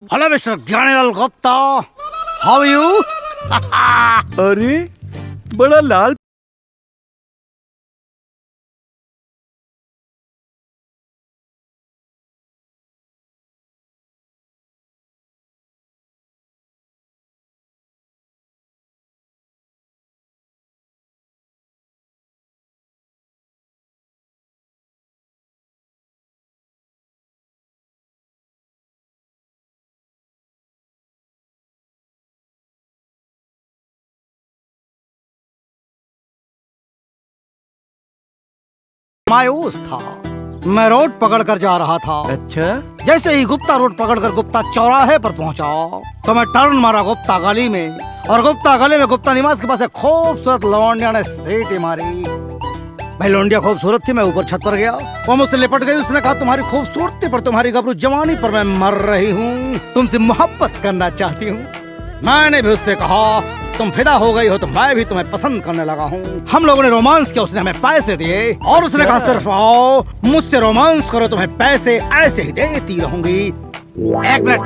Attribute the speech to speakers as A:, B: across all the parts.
A: Hello mister Gyanilal Gupta, how are you?
B: अरे बड़ा लाल
A: मायूस था। मैं रोड पकड़कर जा रहा था।
B: अच्छा
A: जैसे ही गुप्ता रोड पकड़कर गुप्ता चौराहे पर पहुंचा तो मैं टर्न मारा गुप्ता गली में, और गुप्ता गली में गुप्ता निवास के पास एक खूबसूरत लौंडिया ने सीटी मारी। भाई लौंडिया खूबसूरत थी, मैं ऊपर छत पर गया, वो मुझसे लिपट गई। उसने कहा तुम्हारी खूबसूरती पर, तुम्हारी गबरू जवानी पर मैं मर रही हूँ, तुमसे मोहब्बत करना चाहती हूँ। मैंने भी उससे कहा तुम फिदा हो गई हो तो मैं भी तुम्हें पसंद करने लगा हूँ। हम लोगों ने रोमांस किया, उसने हमें पैसे दिए और उसने कहा सिर्फ आओ मुझसे रोमांस करो, तुम्हें पैसे ऐसे ही देती रहूंगी। एक मिनट,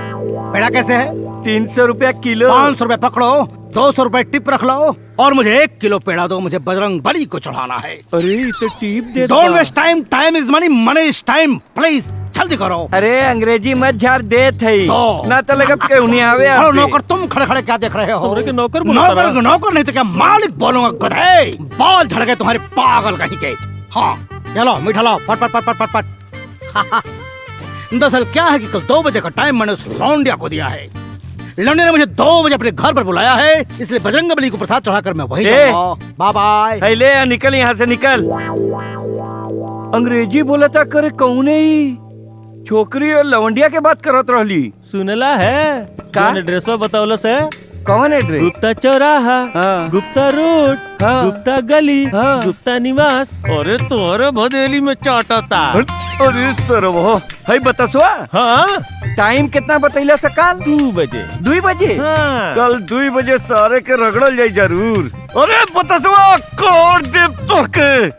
A: पेड़ा कैसे है?
B: 300 रुपया किलो।
A: 500 रुपए पकड़ो, 200 रुपए टिप रख लो और मुझे 1 किलो पेड़ा दो, मुझे बजरंग बली को चढ़ाना है।
B: अरे तो टिप दे।
A: Don't waste time, time is money, money is time, please जल्दी करो।
B: अरे अंग्रेजी मत झाड़ दे थे
A: तो।
B: ना तो लगा के उन्हें आवे
A: हेलो नौकर, तुम खड़े खड़े क्या देख रहे हो?
C: के नौकर
A: नौकर नौकर नहीं तो क्या मालिक बोलूंगा, गधे। बाल झड़ गए तुम्हारे पागल कहीं के। हाँ चलो मीठा लाओ, पट पट पट पट पट पट। दरअसल क्या है कि कल 2 बजे का टाइम मैंने उस लौंडिया को दिया है। लौंडिया ने मुझे 2 बजे अपने घर पर बुलाया है, इसलिए बजरंग बली को प्रसाद चढ़ाकर मैं वहीं जाऊंगा। Bye bye.
B: ले निकल यहाँ से निकल। अंग्रेजी बोला था करे कौने ही छोकरी और लवंडिया के बात करत रहली।
C: सुनला है
B: का?
C: ड्रेसवा बतावला से
B: कौन एड्रेस?
C: गुप्ता चौराहा,
B: हाँ।
C: गुप्ता रोड,
B: हाँ।
C: गुप्ता गली,
B: हाँ।
C: गुप्ता निवास। अरे तोरे भदेली में चाटता।
B: अरे सरवो है बतसवा।
C: हाँ
B: टाइम कितना बतैला सकाल?
C: 2 बजे।
B: 2 बजे?
C: हाँ।
B: कल 2 बजे सारे के रगड़ल जाई जरूर। अरे बतसवा कोड दे तो के